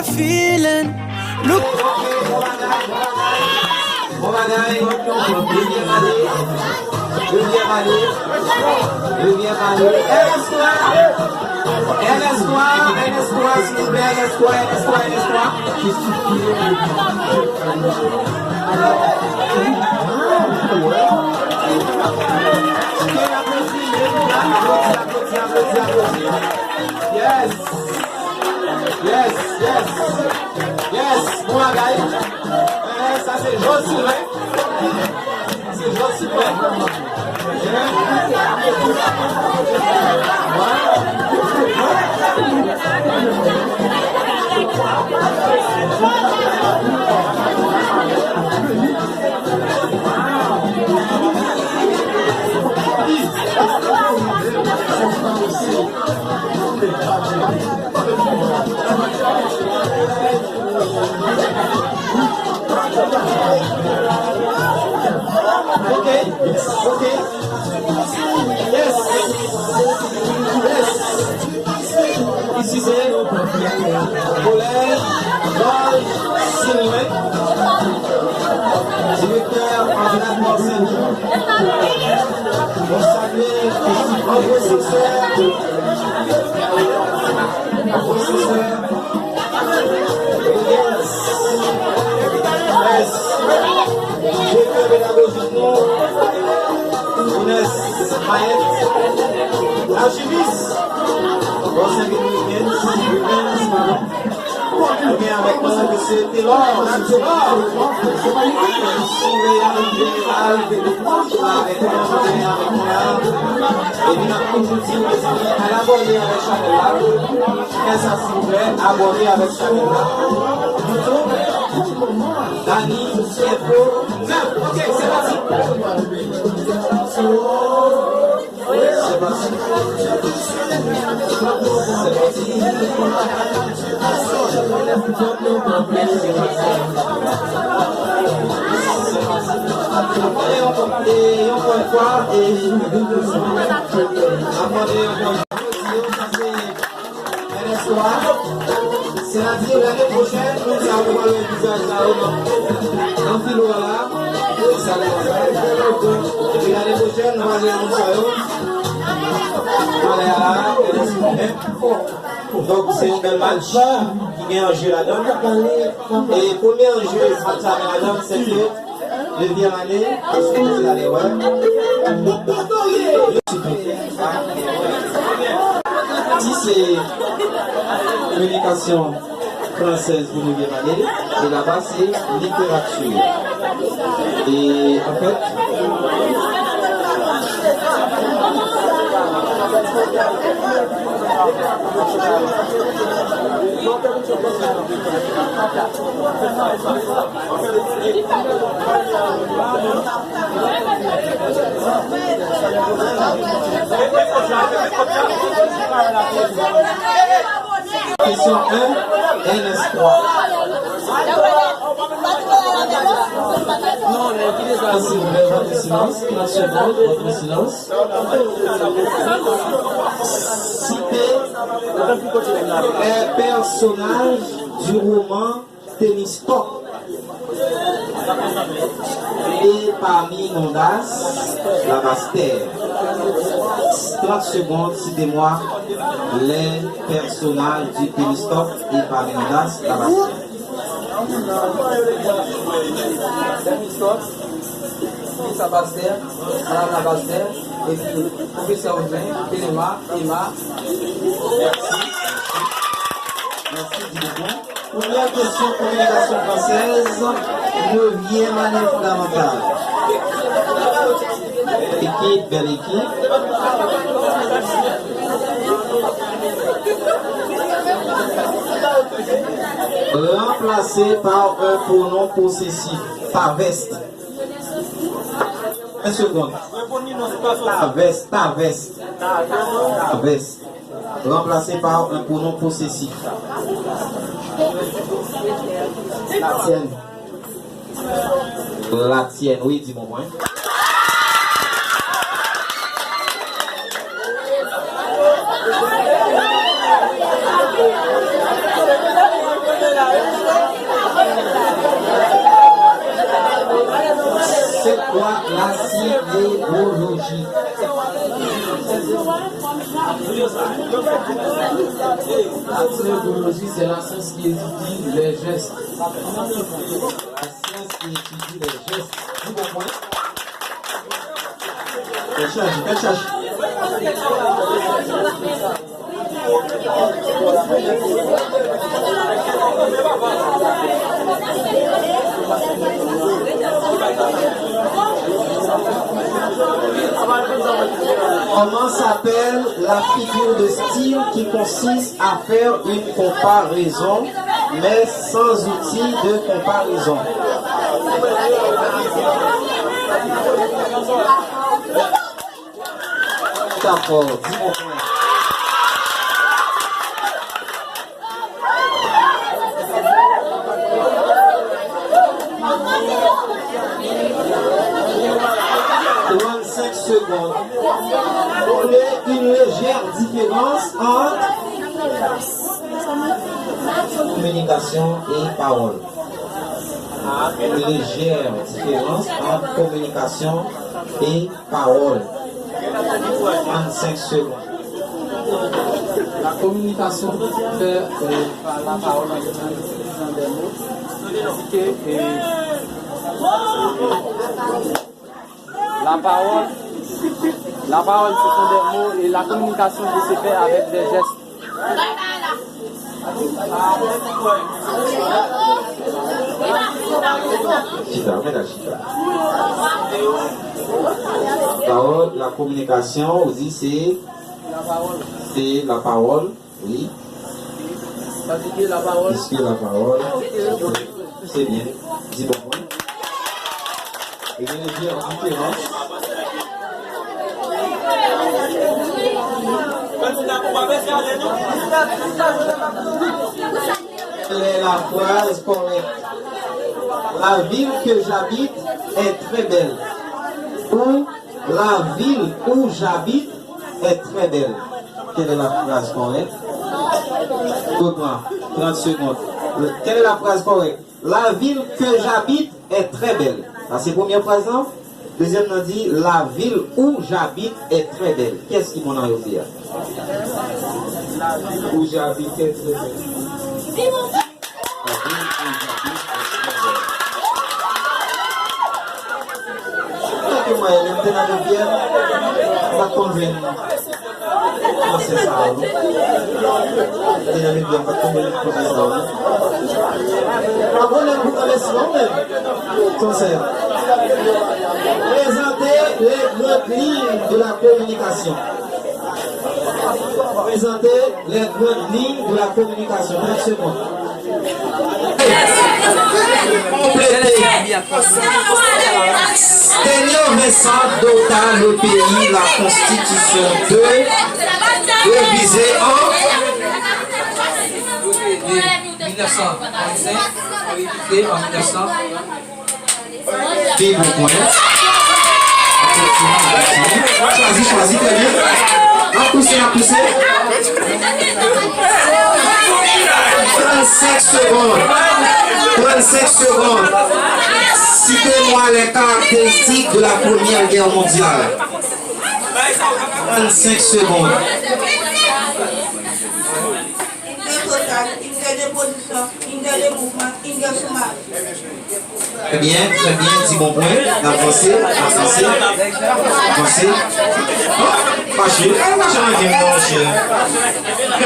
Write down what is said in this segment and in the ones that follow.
a feeling. Look. NS3, s'il vous plaît, NS3. Yes, bon bagaille. Ça c'est Jean Sylvain. C'est Jean Sylvain. Okay. Yes. Ici c'est Colère, Paul, Sylvain, directeur ordinateur Saint-Jean. On salue un professeur, directeur pédagogique, Inès Mayette, archiviste, conseil dominicain, on vient avec moi que c'était l'or, elle a abordé avec Chanel, ça s'il vous plaît, aborder avec Chanel. Dani, Info, 9, ok, c'est parti. C'est parti. C'est-à-dire l'année prochaine, nous allons voir le visage là, en philo là, et l'année prochaine, nous allons donc c'est un bel match qui met en jeu la donne. Et premier jeu, la donne, c'est que deuxième année, parce que c'est l'année si c'est communication française pour nous année, et là-bas c'est littérature. Et en fait, question 1, NS3. Non, s'il vous plaît, votre silence, votre silence. Citez les personnages du roman Téléstop. Et parmi Mondas, la Bastère. 30 secondes, citez-moi les personnages du Téléstop et parmi Mondas, la Bastère. Sa Bastère, Madame la Bastère, et puis professeur Sylvain, Téléma, Emma. Merci beaucoup. Première question, communication française, 9e année fondamentale. Équipe, belle équipe. Remplacé par un pronom possessif, ta veste. Un second. Ta veste. Remplacé par un pronom possessif. La tienne. La tienne, oui, dis-moi moins. La psychologie, c'est la science qui étudie les gestes. La science qui étudie les gestes. Vous comprenez? Quel cherche? Comment s'appelle la figure de style qui consiste à faire une comparaison, mais sans outil de comparaison? D'accord, dis-moi. 35 secondes. On a une légère différence entre communication et parole. Une légère différence entre communication et parole. 35 secondes. La communication fait par la parole en utilisant des mots. La parole, ce sont des mots et la communication qui se fait avec des gestes. Parole, la communication, vous dites c'est la parole, oui. La parole. Puisque la parole, c'est bien. Dis bon point. Et je vais dire en différence. Quelle est la phrase correcte? La ville que j'habite est très belle. Ou la ville où j'habite est très belle. Quelle est la phrase correcte? 30 secondes. Quelle est la phrase correcte? La ville que j'habite est très belle. Ça, c'est la première phrase, non? Deuxième, on dit la ville où j'habite est très belle. Qu'est-ce qui m'en a dit? La ville où j'habite est très belle. La ville où j'habite est très belle. Moi, je suis dans le bien. On va convaincre. C'est ça. Je suis bien, pas convaincre. Présentez les grandes lignes de la communication. Présentez les grandes lignes de la communication. 30 secondes. Seigneur récent dota le pays la constitution de révisée en 1945, révisé en 1900. Des bons points. Choisis, très bien. À pousser. 35 secondes. Citez-moi les caractéristiques de la Première Guerre mondiale. 35 secondes. Très bien, petit bon point. Avancez. Oh, fâché. J'en ai mon chien.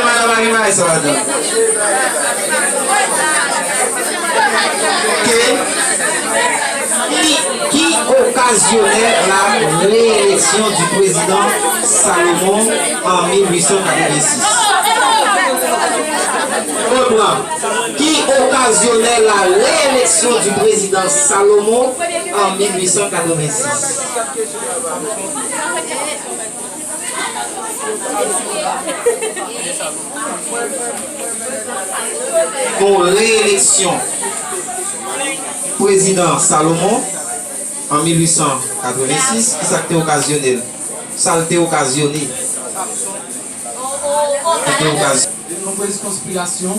Madame ça va donner. Qui occasionnait la réélection du président Salomon en 1886? Qui occasionnait la réélection du président Salomon en 1886? Pour réélection président Salomon en 1886, qui ça a occasionné? Ça a été occasionné. De nombreuses conspirations.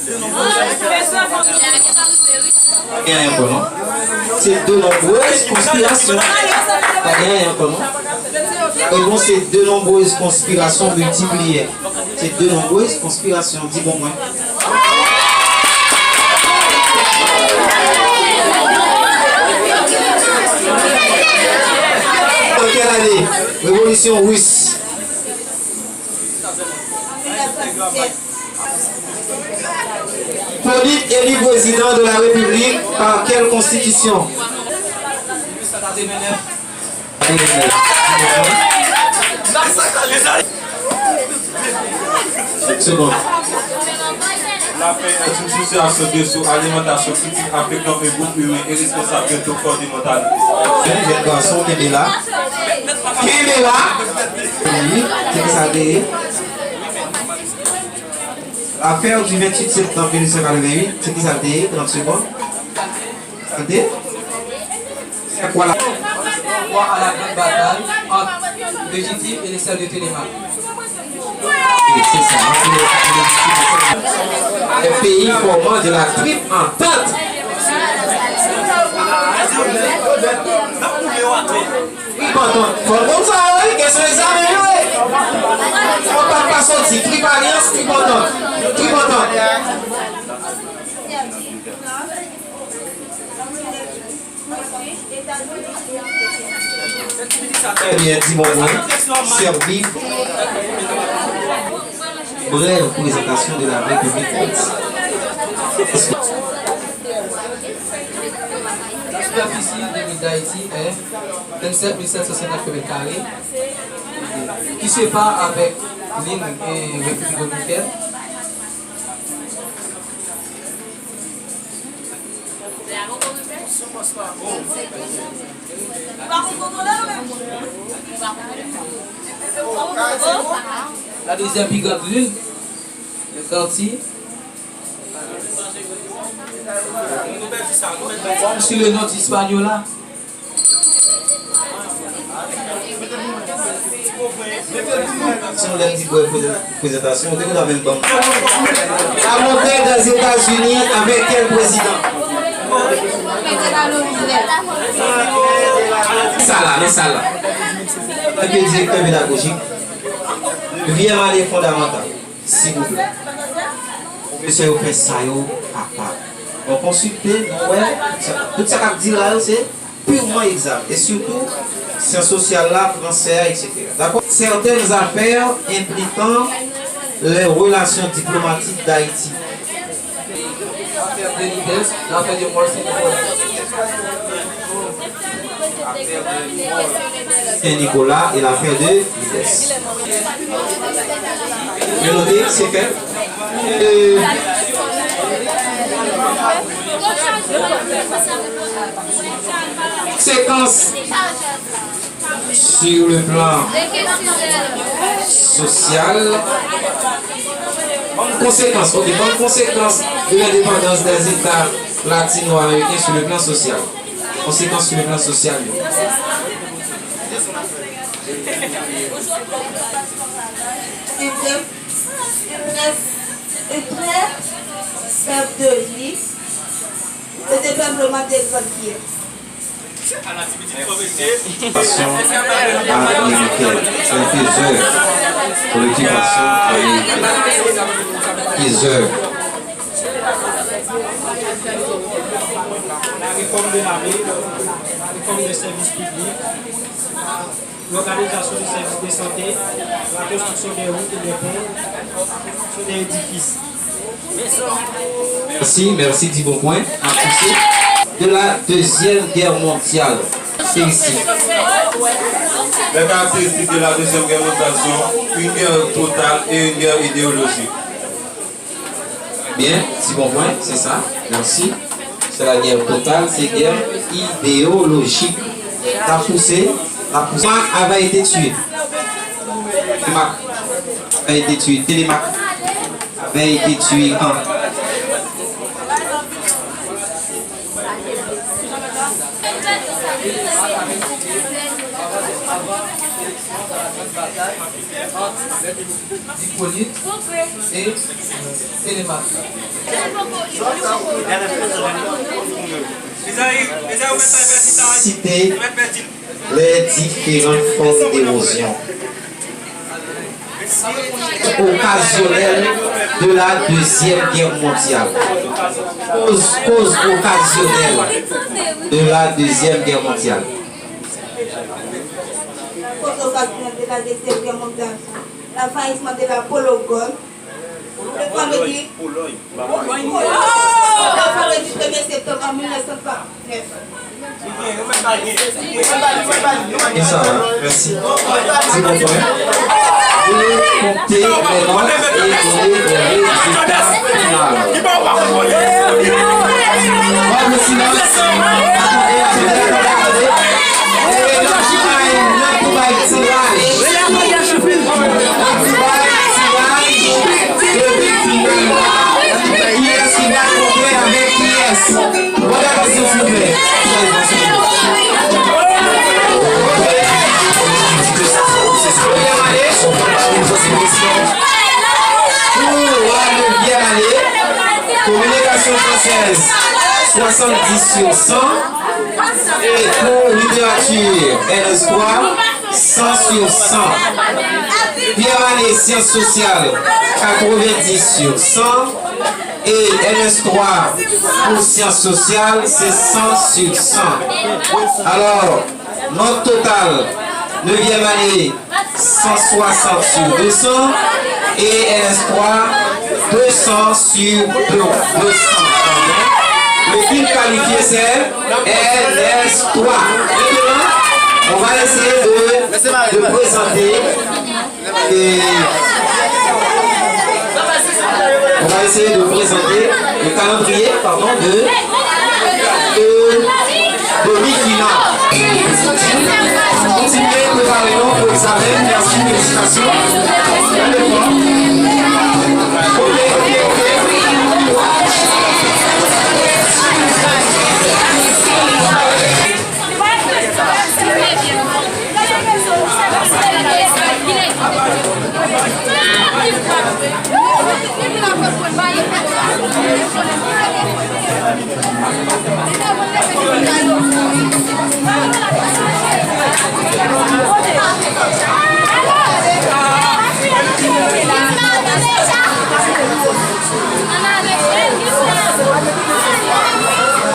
De nombreuses conspirations. Il y a un peu, non? C'est de nombreuses conspirations. Il y a un peu, non? Et bon, c'est de nombreuses conspirations multipliées. C'est de nombreuses conspirations. Dis bon, moi. En quelle année? Révolution russe. Politique élu président de la République par quelle constitution? Seconde. La paix est une situation de sous-alimentation critique affectant les groupes humains et responsable de tout corps de mortalité. Jeune garçon qui est là. Qui est là? Oui, c'est ça. Affaire du 28 septembre 1988, c'est qui ça dit? 30 secondes. Ça dit? C'est quoi là? Droit à la grande bataille entre légitime et les salles de Télémaque. C'est ça. Les pays formant de la triple entente. Comme ça, oui, qu'est-ce que ça veut dire? On ne peut pas sortir. Triple alliance, triple entente. Triple entente. Très bien, dis-moi, Serbie. Brève présentation de la République. La superficie de l'île d'Haïti est 27 759 km², qui sépare avec l'île et République dominicaine. La deuxième plus grande lune, le quartier, sur le nord d'Hispaniola. Si on l'a dit pour la présentation, on avait le bon. La montée des États-Unis avec quel président? Ça là. Un peu directeur pédagogique. Bien aller fondamental, s'il vous plaît. Monsieur, vous faites ça, papa. On consulte, tout ça qu'on dit là, c'est purement exact. Et surtout, sciences sociales là, français, etc. D'accord? Certaines affaires impliquant les relations diplomatiques d'Haïti. L'affaire de l'IDES, l'affaire de Morsi. Saint-Nicolas et l'affaire de l'IDES. Mélodie, c'est fait. Séquence sur le plan social. Conséquence, ok, bonne conséquence de l'indépendance des États latino-américains sur le plan social. Conséquence sur le plan social. De vie, le développement des frontières. Américaine, c'est plusieurs politications américaines. Plusieurs. La réforme de l'armée, la réforme des services publics, l'organisation des services de santé, la construction des routes et des ponts, des édifices. Merci, dit bon point. À pousser. De la Deuxième Guerre mondiale. C'est ici. Les caractéristiques de la Deuxième Guerre mondiale sont une guerre totale et une guerre idéologique. Bien, si bon point, c'est ça. Merci. C'est la guerre totale, c'est guerre idéologique. La poussée Télémaque avait été tué. Télémaque avait été tué. Télémaque avait été tué quand? dans la grande bataille entre l'hippolyte et les maths. Citer les différentes formes d'érosion occasionnelles de la Deuxième Guerre mondiale. Cause occasionnelle de la Deuxième Guerre mondiale. Cause occasionnelle de la Deuxième Guerre mondiale. L'envahissement de la Pologne. Le vendredi 1er septembre 1949. Et ça va, merci. C'est bon, frère. Vous comptez les notes et donner les résultats finaux. Voilà le silence. Attendez. Et là, pour un tirage. Qui est-ce qui va compter avec qui est-ce? Regardez s'il vous plaît. Pour bien aller, communication française 70 sur 100 et pour littérature NS3 100 sur 100. Bien aller sciences sociales 90 sur 100 et NS3 pour sciences sociales c'est 100 sur 100. Alors, notre total 9e année 160 sur 200 et NS3 200 sur 200. L'équipe qualifiée c'est NS3. Maintenant, on va essayer de présenter le calendrier de demi-finale. Continuez, préparez-nous pour l'examen. Merci, félicitations.